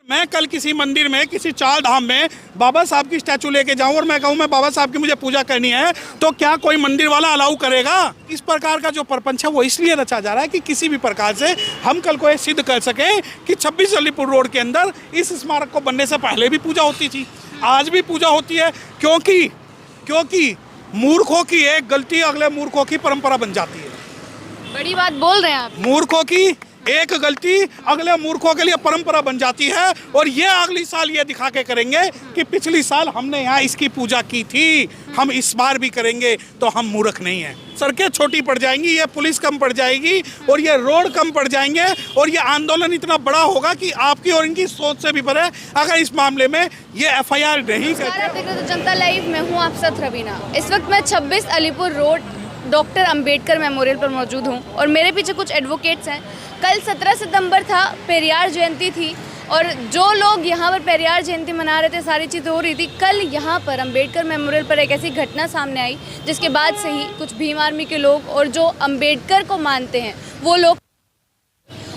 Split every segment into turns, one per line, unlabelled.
मैं कल किसी मंदिर में, किसी चार धाम में बाबा साहब की स्टैचू लेके जाऊं और मैं कहूं मैं बाबा साहब की मुझे पूजा करनी है, तो क्या कोई मंदिर वाला अलाउ करेगा? इस प्रकार का जो प्रपंच है वो इसलिए रचा जा रहा है कि किसी भी प्रकार से हम कल को ये सिद्ध कर सकें कि 26 अलीपुर रोड के अंदर इस स्मारक को बनने से पहले भी पूजा होती थी, आज भी पूजा होती है। क्योंकि मूर्खों की एक गलती अगले मूर्खों की परंपरा बन जाती है।
बड़ी बात बोल रहे हैं आप।
मूर्खों की एक गलती अगले मूर्खों के लिए परंपरा बन जाती है, और ये अगली साल ये दिखा के करेंगे कि पिछली साल हमने यहाँ इसकी पूजा की थी, हम इस बार भी करेंगे, तो हम मूर्ख नहीं हैं। सड़कें छोटी पड़ जाएंगी, ये पुलिस कम पड़ जाएगी और ये रोड कम पड़ जाएंगे, और ये आंदोलन इतना बड़ा होगा कि आपकी और इनकी सोच से भी परे अगर इस मामले में ये FIR नहीं करते।
तो जनता लाइव में हूँ, आप साथ रवीना। इस वक्त मैं 26 Alipur road doctor Ambedkar memorial पर मौजूद हूँ और मेरे पीछे कुछ एडवोकेट्स हैं। कल 17 सितंबर था, पेरियार जयंती थी, और जो लोग यहाँ पर पेरियार जयंती मना रहे थे, सारी चीज़ें हो रही थी। कल यहाँ पर अंबेडकर मेमोरियल पर एक ऐसी घटना सामने आई जिसके बाद से ही कुछ भीम आर्मी के लोग और जो अंबेडकर को मानते हैं वो लोग,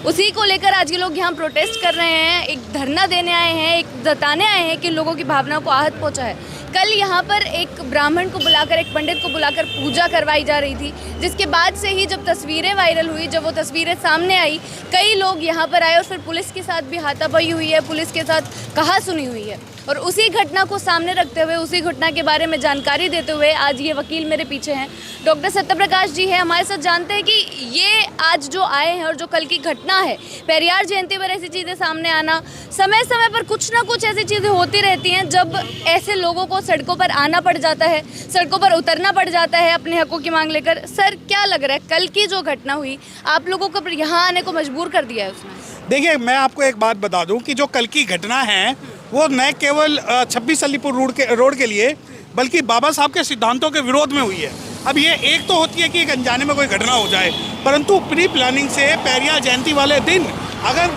उसी को लेकर आज के लोग यहाँ प्रोटेस्ट कर रहे हैं, एक धरना देने आए हैं, एक जताने आए हैं कि लोगों की भावनाओं को आहत पहुँचा है। कल यहाँ पर एक ब्राह्मण को बुलाकर, एक पंडित को बुलाकर पूजा करवाई जा रही थी, जिसके बाद से ही जब तस्वीरें वायरल हुई, जब वो तस्वीरें सामने आई, कई लोग यहाँ पर आए और फिर पुलिस के साथ भी हाथापाई हुई है, पुलिस के साथ कहासुनी हुई है। और उसी घटना को सामने रखते हुए, उसी घटना के बारे में जानकारी देते हुए आज ये वकील मेरे पीछे हैं, डॉक्टर सत्यप्रकाश जी है हमारे साथ। जानते हैं कि ये आज जो आए हैं और जो कल की घटना है, पेरियार जयंती पर ऐसी चीज़ें सामने आना, समय समय पर कुछ ना कुछ ऐसी चीज़ें होती रहती हैं जब ऐसे लोगों को सड़कों पर आना पड़ जाता है, सड़कों पर उतरना पड़ जाता है अपने हकों की मांग लेकर। सर, क्या लग रहा है कल की जो घटना हुई आप लोगों को यहाँ आने को मजबूर कर दिया है उसने?
देखिए, मैं आपको एक बात बता दूं कि जो कल की घटना है वो न केवल 26 अलीपुर रोड के लिए बल्कि बाबा साहब के सिद्धांतों के विरोध में हुई है। अब ये एक तो होती है कि एक अनजाने में कोई घटना हो जाए, परंतु प्री प्लानिंग से पेरियार जयंती वाले दिन अगर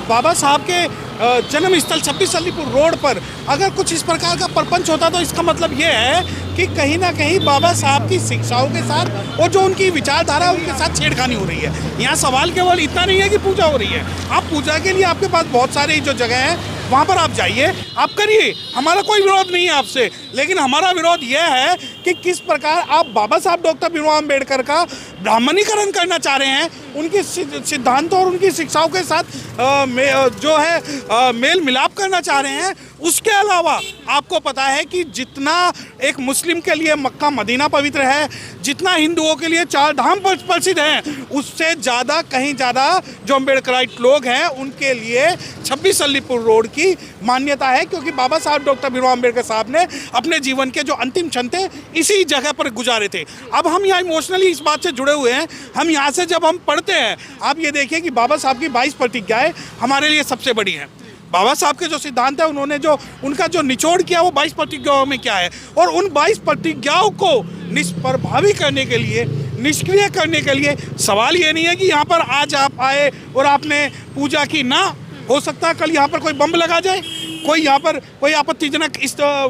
बाबा साहब के जन्म स्थल 26 अलीपुर रोड पर अगर कुछ इस प्रकार का प्रपंच होता तो इसका मतलब ये है कि कहीं ना कहीं बाबा साहब की शिक्षाओं के साथ और जो उनकी विचारधारा उनके साथ छेड़खानी हो रही है। यहाँ सवाल केवल इतना नहीं है कि पूजा हो रही है, आप पूजा के लिए आपके पास बहुत सारी जो जगह है वहाँ पर आप जाइए, आप करिए, हमारा कोई विरोध नहीं है आपसे। लेकिन हमारा विरोध यह है कि किस प्रकार आप बाबा साहब डॉक्टर भीमराव अम्बेडकर का ब्राह्मणीकरण करना चाह रहे हैं, उनके सिद्धांतों और उनकी शिक्षाओं के साथ जो है मेल मिलाप करना चाह रहे हैं। उसके अलावा आपको पता है कि जितना एक मुस्लिम के लिए मक्का मदीना पवित्र है, जितना हिंदुओं के लिए चार धाम प्रसिद्ध हैं, उससे ज़्यादा कहीं ज़्यादा जो अम्बेडकराइट लोग हैं उनके लिए 26 अलीपुर रोड की मान्यता है, क्योंकि बाबा साहब डॉक्टर भीमराव अम्बेडकर साहब ने अपने जीवन के जो अंतिम क्षण थे इसी जगह पर गुजारे थे। अब हम यहाँ इमोशनली इस बात से जुड़े हुए हैं, हम यहाँ से जब हम पढ़ते हैं, आप ये देखिए कि बाबा साहब की 22 प्रतिज्ञाएं हमारे लिए सबसे बड़ी हैं। बाबा साहब के जो सिद्धांत है, उन्होंने जो उनका जो निचोड़ किया वो 22 प्रतिज्ञाओं में क्या है, और उन 22 प्रतिज्ञाओं को निष्प्रभावी करने के लिए, निष्क्रिय करने के लिए सवाल ये नहीं है कि यहाँ पर आज आप आए और आपने पूजा की, ना हो सकता है कल यहाँ पर कोई बम लगा जाए, कोई यहाँ पर कोई आपत्तिजनक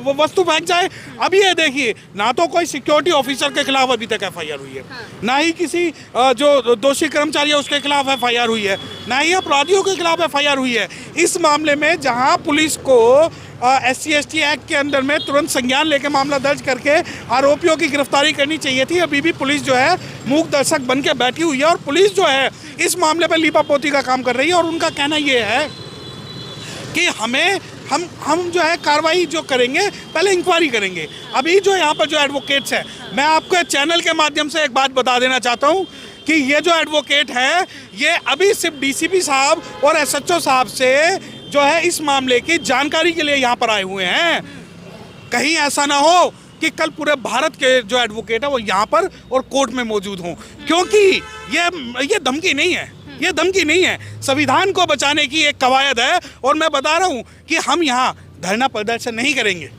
वो वस्तु फेंक जाए। अब ये देखिए, ना तो कोई सिक्योरिटी ऑफिसर के खिलाफ अभी तक FIR हुई है, ना ही किसी जो दोषी कर्मचारी है उसके खिलाफ FIR हुई है, ना ही अपराधियों के खिलाफ FIR हुई है। इस मामले में जहाँ पुलिस को SC/ST एक्ट के अंदर में तुरंत संज्ञान लेके मामला दर्ज करके आरोपियों की गिरफ्तारी करनी चाहिए थी, अभी भी पुलिस जो है मूक दर्शक बन के बैठी हुई है, और पुलिस जो है इस मामले पर लीपापोती का काम कर रही है। और उनका कहना ये है कि हम जो है कार्रवाई जो करेंगे पहले इंक्वायरी करेंगे। अभी जो यहाँ पर जो एडवोकेट्स हैं, मैं आपको चैनल के माध्यम से एक बात बता देना चाहता हूँ कि ये जो एडवोकेट है ये अभी सिर्फ DCP साहब और SHO साहब से जो है इस मामले की जानकारी के लिए यहाँ पर आए हुए हैं। कहीं ऐसा ना हो कि कल पूरे भारत के जो एडवोकेट है वो यहाँ पर और कोर्ट में मौजूद हों, क्योंकि ये धमकी नहीं है, ये धमकी नहीं है, संविधान को बचाने की एक कवायद है। और मैं बता रहा हूँ कि हम यहाँ धरना प्रदर्शन नहीं करेंगे,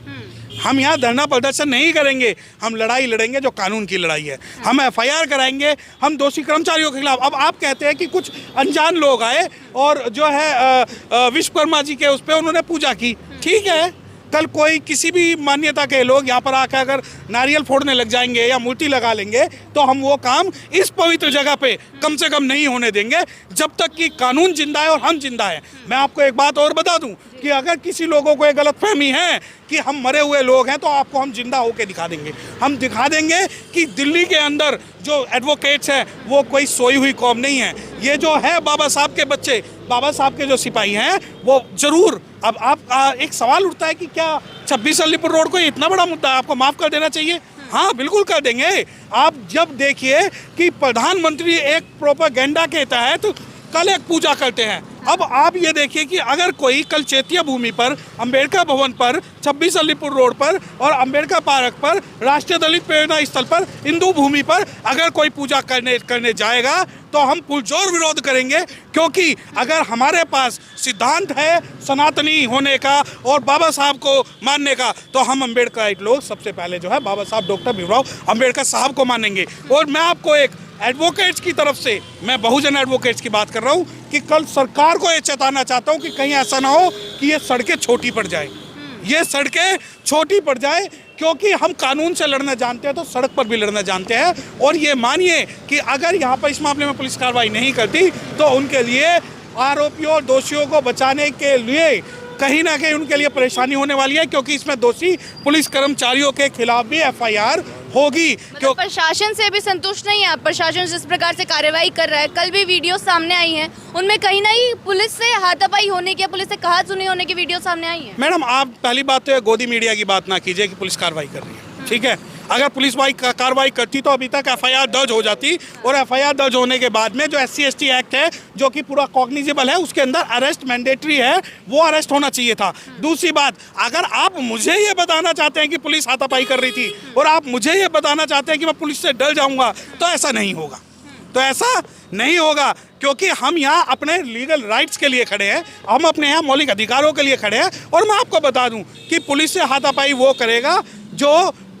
हम यहाँ धरना प्रदर्शन नहीं करेंगे, हम लड़ाई लड़ेंगे जो कानून की लड़ाई है। हम FIR कराएंगे, हम दोषी कर्मचारियों के खिलाफ। अब आप कहते हैं कि कुछ अनजान लोग आए और जो है विश्वकर्मा जी के उस पर उन्होंने पूजा की, ठीक है, कल कोई किसी भी मान्यता के लोग यहाँ पर आकर अगर नारियल फोड़ने लग जाएंगे या मूर्ति लगा लेंगे तो हम वो काम इस पवित्र जगह पे कम से कम नहीं होने देंगे। जब तक कि कानून जिंदा है और हम जिंदा हैं। मैं आपको एक बात और बता दूं कि अगर किसी लोगों को एक गलतफहमी है कि हम मरे हुए लोग हैं, तो आपको हम जिंदा होकर दिखा देंगे। हम दिखा देंगे कि दिल्ली के अंदर जो एडवोकेट्स हैं वो कोई सोई हुई कौम नहीं है। ये जो है बाबा साहब के बच्चे, बाबा साहब के जो सिपाही हैं, वो जरूर। अब आप एक सवाल उठता है कि क्या 26 अलीपुर रोड को इतना बड़ा मुद्दा है, आपको माफ़ कर देना चाहिए? हाँ, बिल्कुल कर देंगे। आप जब देखिए कि प्रधानमंत्री एक प्रोपेगेंडा के तहत कल एक पूजा करते हैं। अब आप ये देखिए कि अगर कोई कल चैत्य भूमि पर, अंबेडकर भवन पर, 26 अलीपुर रोड पर और अंबेडकर पार्क पर, राष्ट्रीय दलित प्रेरणा स्थल पर, हिंदू भूमि पर अगर कोई पूजा करने जाएगा तो हम पुरजोर विरोध करेंगे। क्योंकि अगर हमारे पास सिद्धांत है सनातनी होने का और बाबा साहब को मानने का, तो हम अम्बेडकर लोग सबसे पहले जो है बाबा साहब डॉक्टर भीमराव अम्बेडकर साहब को मानेंगे। और मैं आपको एक एडवोकेट्स की तरफ से, मैं बहुजन एडवोकेट्स की बात कर रहा हूँ, कि कल सरकार को ये चेताना चाहता हूँ कि कहीं ऐसा ना हो कि ये सड़कें छोटी पड़ जाए, ये सड़कें छोटी पड़ जाए। क्योंकि हम कानून से लड़ना जानते हैं तो सड़क पर भी लड़ना जानते हैं। और ये मानिए कि अगर यहाँ पर इस मामले में पुलिस कार्रवाई नहीं करती तो उनके लिए, आरोपियों और दोषियों को बचाने के लिए कहीं ना कहीं उनके लिए परेशानी होने वाली है। क्योंकि इसमें दोषी पुलिस कर्मचारियों के खिलाफ भी FIR होगी।
मतलब प्रशासन से भी संतुष्ट नहीं है आप? प्रशासन जिस प्रकार से कार्रवाई कर रहा है, कल भी वीडियो सामने आई हैं, उनमें कहीं ना कहीं पुलिस से हाथापाई होने की, पुलिस से कहा सुनी होने की वीडियो सामने आई है।
मैडम, आप पहली बात तो गोदी मीडिया की बात ना कीजिए कि पुलिस कार्रवाई कर रही है, ठीक है? अगर पुलिस कार्रवाई करती तो अभी तक FIR दर्ज हो जाती। और FIR दर्ज होने के बाद में जो SC/ST एक्ट है, जो कि पूरा कॉग्निजेबल है, उसके अंदर अरेस्ट मैंडेटरी है, वो अरेस्ट होना चाहिए था। दूसरी बात, अगर आप मुझे ये बताना चाहते हैं कि पुलिस हाथापाई कर रही थी और आप मुझे ये बताना चाहते हैं कि मैं पुलिस से डर जाऊंगा, तो ऐसा नहीं होगा। तो ऐसा नहीं होगा, क्योंकि हम यहाँ अपने लीगल राइट्स के लिए खड़े हैं, हम अपने यहाँ मौलिक अधिकारों के लिए खड़े हैं। और मैं आपको बता दूं कि पुलिस से हाथापाई वो करेगा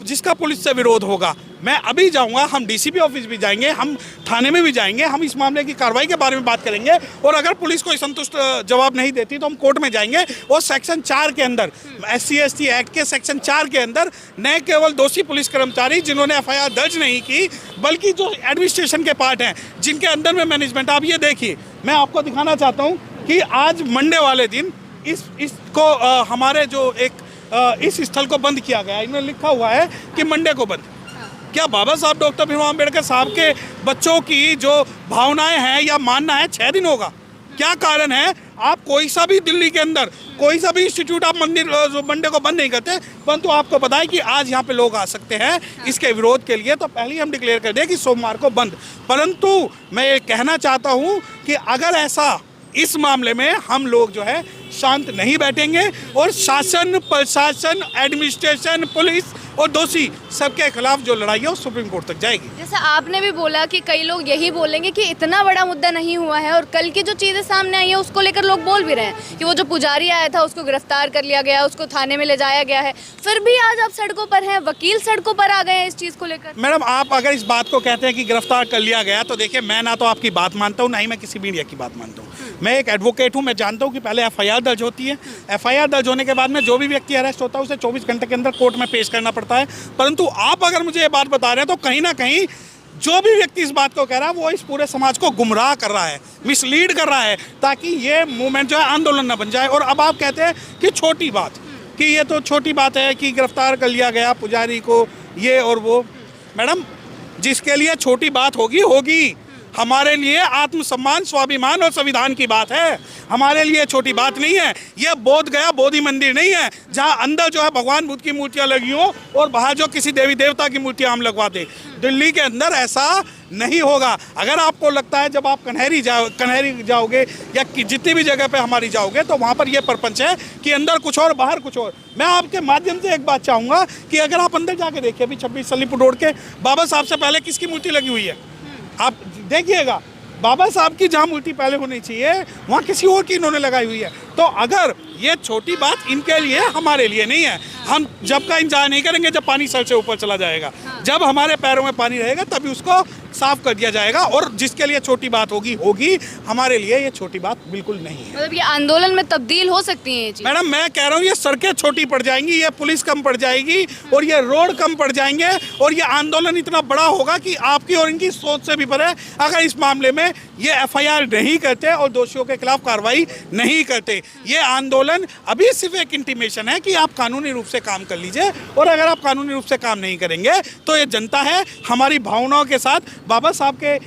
जिसका पुलिस से विरोध होगा। मैं अभी जाऊंगा, हम DCP ऑफिस भी जाएंगे, हम थाने में भी जाएंगे, हम इस मामले की कार्रवाई के बारे में बात करेंगे। और अगर पुलिस कोई संतुष्ट जवाब नहीं देती तो हम कोर्ट में जाएंगे। और सेक्शन 4 के अंदर, SC/ST एक्ट के सेक्शन 4 के अंदर, न केवल दोषी पुलिस कर्मचारी जिन्होंने FIR दर्ज नहीं की, बल्कि जो एडमिनिस्ट्रेशन के पार्ट हैं, जिनके अंदर में मैनेजमेंट। आप ये देखिए, मैं आपको दिखाना चाहता हूँ कि आज मंडे वाले दिन इसको हमारे जो एक इस स्थल को बंद किया गया। इन्होंने लिखा हुआ है कि मंडे को बंद। क्या बाबा साहब डॉक्टर भीमराव अम्बेडकर साहब के बच्चों की जो भावनाएं हैं या मानना है 6 दिन होगा? क्या कारण है? आप कोई सा भी दिल्ली के अंदर कोई सा भी इंस्टीट्यूट, आप मंडे को बंद नहीं करते, परंतु आपको पता है कि आज यहाँ पे लोग आ सकते हैं इसके विरोध के लिए, तो पहले ही हम डिक्लेयर कर दें कि सोमवार को बंद। परंतु मैं ये कहना चाहता हूँ कि अगर ऐसा, इस मामले में हम लोग जो है शांत नहीं बैठेंगे और शासन, प्रशासन, एडमिनिस्ट्रेशन, पुलिस और दोषी सबके खिलाफ जो लड़ाई है वो सुप्रीम कोर्ट तक जाएगी।
जैसा आपने भी बोला कि कई लोग यही बोलेंगे कि इतना बड़ा मुद्दा नहीं हुआ है, और कल की जो चीज़ें सामने आई है उसको लेकर लोग बोल भी रहे हैं कि वो जो पुजारी आया था उसको गिरफ्तार कर लिया गया, उसको थाने में ले जाया गया है, फिर भी आज आप सड़कों पर हैं, वकील सड़कों पर आ गए हैं इस चीज़ को लेकर।
मैडम, आप अगर इस बात को कहते हैं कि गिरफ्तार कर लिया गया, तो देखिए, मैं ना तो आपकी बात मानता हूँ, ना ही मैं किसी मीडिया की बात मानता हूँ। मैं एक एडवोकेट हूँ, मैं जानता हूँ कि पहले FIR दर्ज होती है, FIR दर्ज होने के बाद में जो भी व्यक्ति अरेस्ट होता है उसे 24 घंटे के अंदर कोर्ट में पेश करना पड़ता है। परंतु आप अगर मुझे ये बात बता रहे हैं तो कहीं ना कहीं जो भी व्यक्ति इस बात को कह रहा है वो इस पूरे समाज को गुमराह कर रहा है, मिसलीड कर रहा है, ताकि ये मूवमेंट जो है आंदोलन न बन जाए। और अब आप कहते हैं कि छोटी बात, कि ये तो छोटी बात है कि गिरफ्तार कर लिया गया पुजारी को, ये और वो। मैडम, जिसके लिए छोटी बात होगी। हमारे लिए आत्मसम्मान, स्वाभिमान और संविधान की बात है, हमारे लिए छोटी बात नहीं है। ये बोध गया बोधि मंदिर नहीं है जहां अंदर जो है भगवान बुद्ध की मूर्तियां लगी हो और बाहर जो किसी देवी देवता की मूर्तियां हम लगवा दें। दिल्ली के अंदर ऐसा नहीं होगा। अगर आपको लगता है जब आप कन्हैरी जाओगे या जितनी भी जगह पे हमारी जाओगे तो वहाँ पर ये प्रपंच है कि अंदर कुछ और बाहर कुछ और। मैं आपके माध्यम से एक बात चाहूँगा कि अगर आप अंदर जाके देखिए, अभी 26 अलीपुर रोड के बाबा साहब से पहले किसकी मूर्ति लगी हुई है? आप देखिएगा, बाबा साहब की जहाँ मूर्ति पहले होनी चाहिए वहाँ किसी और की इन्होंने लगाई हुई है। तो अगर ये छोटी बात इनके लिए, हमारे लिए नहीं है। हम जब का इंतजार नहीं करेंगे जब पानी सर से ऊपर चला जाएगा। जब हमारे पैरों में पानी रहेगा तभी उसको साफ कर दिया जाएगा। और जिसके लिए छोटी बात होगी, हमारे लिए ये छोटी बात बिल्कुल नहीं है।
मतलब ये आंदोलन में तब्दील हो सकती है ये चीज़?
मैडम मैं कह रहा हूँ ये सड़कें छोटी पड़ जाएंगी, ये पुलिस कम पड़ जाएगी और ये रोड कम पड़ जाएंगे और ये आंदोलन इतना बड़ा होगा कि आपकी और इनकी सोच से भी परे अगर इस मामले में ये एफआईआर नहीं करते और दोषियों के खिलाफ कार्रवाई नहीं करते। ये आंदोलन अभी सिर्फ एक इंटीमेशन है कि आप कानूनी रूप से काम कर लीजिए, और अगर आप कानूनी रूप से काम नहीं करेंगे तो ये जनता है हमारी भावनाओं के साथ, बाबा साहब के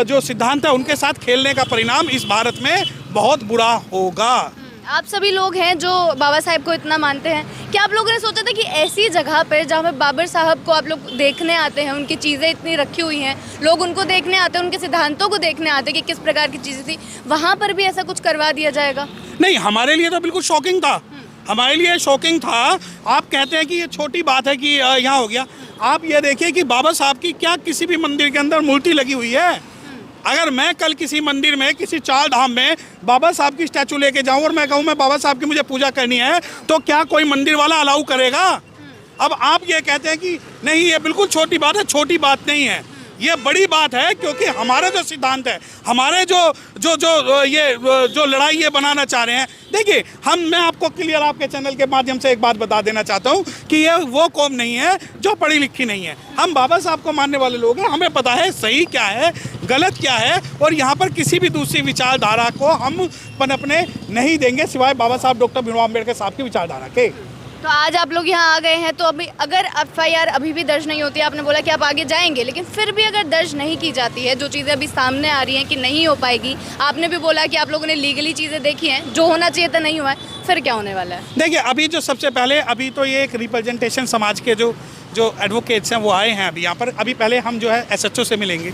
जो सिद्धांत है उनके साथ खेलने का परिणाम इस भारत में बहुत बुरा होगा।
आप सभी लोग हैं जो बाबा साहब को इतना मानते हैं, क्या आप लोगों ने सोचा था कि ऐसी जगह पर जहाँ पे बाबर साहब को आप लोग देखने आते हैं, उनकी चीज़ें इतनी रखी हुई हैं, लोग उनको देखने आते हैं, उनके सिद्धांतों को देखने आते हैं कि किस प्रकार की चीज़ें थी, वहाँ पर भी ऐसा कुछ करवा दिया जाएगा?
नहीं, हमारे लिए तो बिल्कुल शॉकिंग था। हमारे लिए शॉकिंग था। आप कहते हैं कि ये छोटी बात है कि यहाँ हो गया। आप ये देखिए कि बाबा साहब की क्या किसी भी मंदिर के अंदर मूर्ति लगी हुई है? अगर मैं कल किसी मंदिर में, किसी चार धाम में बाबा साहब की स्टैचू लेके जाऊं और मैं कहूं मैं बाबा साहब की मुझे पूजा करनी है, तो क्या कोई मंदिर वाला अलाउ करेगा? अब आप ये कहते हैं कि नहीं ये बिल्कुल छोटी बात है, छोटी बात नहीं है, ये बड़ी बात है। क्योंकि हमारे जो सिद्धांत है, हमारे जो लड़ाई ये बनाना चाह रहे हैं, देखिए मैं आपको क्लियर आपके चैनल के माध्यम से एक बात बता देना चाहता हूँ कि ये वो कौम नहीं है जो पढ़ी लिखी नहीं है। हम बाबा साहब को मानने वाले लोग हैं, हमें पता है सही क्या है, गलत क्या है, और यहाँ पर किसी भी दूसरी विचारधारा को हम पनपने नहीं देंगे सिवाय बाबा साहब डॉक्टर भीमराव अम्बेडकर साहब की विचारधारा के।
तो आज आप लोग यहाँ आ गए हैं, तो अभी अगर एफआईआर अभी भी दर्ज नहीं होती, आपने बोला कि आप आगे जाएंगे, लेकिन फिर भी अगर दर्ज नहीं की जाती है, जो चीज़ें अभी सामने आ रही हैं कि नहीं हो पाएगी, आपने भी बोला कि आप लोगों ने लीगली चीज़ें देखी हैं, जो होना चाहिए था नहीं हुआ है, फिर क्या होने वाला है? देखिए
अभी जो सबसे पहले अभी तो ये एक रिप्रेजेंटेशन समाज के जो एडवोकेट्स हैं वो आए हैं अभी यहाँ पर। अभी पहले हम जो है एसएचओ से मिलेंगे,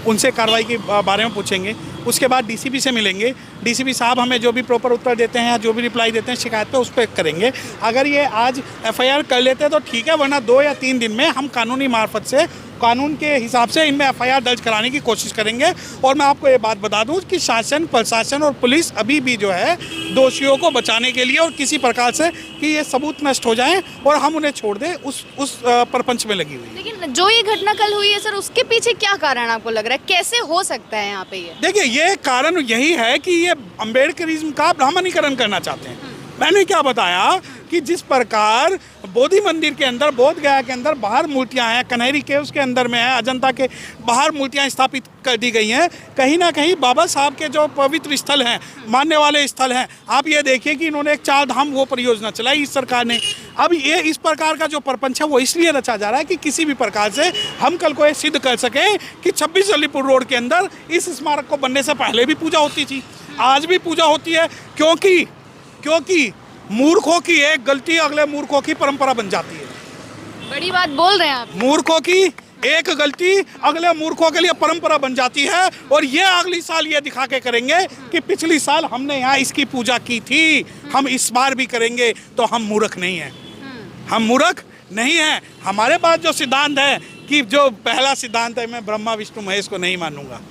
उनसे कार्रवाई के बारे में पूछेंगे, उसके बाद डीसीपी से मिलेंगे। डीसीपी साहब हमें जो भी प्रॉपर उत्तर देते हैं या जो भी रिप्लाई देते हैं शिकायत पे, उस पर करेंगे। अगर ये आज एफआईआर कर लेते हैं तो ठीक है, वरना 2 या 3 दिन में हम कानूनी मार्फत से, कानून के हिसाब से इनमें एफआईआर दर्ज कराने की कोशिश करेंगे। और मैं आपको ये बात बता दूं कि शासन, प्रशासन और पुलिस अभी भी जो है दोषियों को बचाने के लिए और किसी प्रकार से कि ये सबूत नष्ट हो जाएं और हम उन्हें छोड़ दें, उस प्रपंच में लगी हुई।
लेकिन जो ये घटना कल हुई है सर, उसके पीछे क्या कारण आपको लग रहा है, कैसे हो सकता है यहाँ पे ये?
देखिए ये कारण यही है कि ये अम्बेडकरिज्म का ब्राह्मणीकरण करना चाहते हैं। मैंने क्या बताया कि जिस प्रकार बोधि मंदिर के अंदर, बोध गया के अंदर बाहर मूर्तियां हैं, कन्हैरी केव्स के अंदर में है, अजंता के बाहर मूर्तियां स्थापित कर दी गई हैं, कहीं ना कहीं बाबा साहब के जो पवित्र स्थल हैं, मानने वाले स्थल हैं। आप ये देखिए कि इन्होंने एक 4 धाम वो परियोजना चलाई इस सरकार ने। अब ये इस प्रकार का जो प्रपंच है वो इसलिए रचा जा रहा है कि किसी भी प्रकार से हम कल को ये सिद्ध कर सकें कि 26 अलीपुर रोड के अंदर इस स्मारक को बनने से पहले भी पूजा होती थी, आज भी पूजा होती है। क्योंकि मूर्खों की एक गलती अगले मूर्खों की परंपरा बन जाती है।
बड़ी बात बोल रहे हैं आप।
मूर्खों की एक गलती अगले मूर्खों के लिए परंपरा बन जाती है, और ये अगली साल ये दिखा के करेंगे कि पिछली साल हमने यहाँ इसकी पूजा की थी, हम इस बार भी करेंगे। तो हम मूर्ख नहीं हैं, हम मूर्ख नहीं हैं। हमारे पास जो सिद्धांत है कि जो पहला सिद्धांत है, मैं ब्रह्मा विष्णु महेश को नहीं मानूंगा।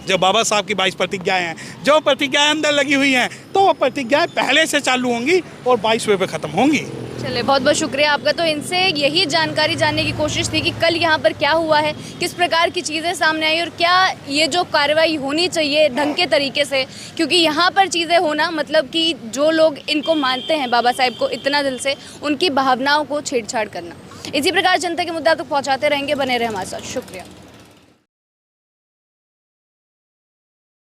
जो बाबा साहब की 22 प्रतिज्ञाएं हैं, जो प्रतिज्ञाएं अंदर लगी हुई हैं, तो वो प्रतिज्ञाएं पहले से चालू होंगी और 22वें पे ख़त्म होंगी।
चलिए, बहुत बहुत शुक्रिया आपका। तो इनसे यही जानकारी जानने की कोशिश थी कि कल यहाँ पर क्या हुआ है, किस प्रकार की चीज़ें सामने आई और क्या ये जो कार्रवाई होनी चाहिए ढंग के तरीके से, क्योंकि यहाँ पर चीज़ें होना मतलब कि जो लोग इनको मानते हैं बाबा साहब को इतना दिल से, उनकी भावनाओं को छेड़छाड़ करना। इसी प्रकार जनता के मुद्दा तक पहुँचाते रहेंगे, बने रहे हमारे साथ। शुक्रिया।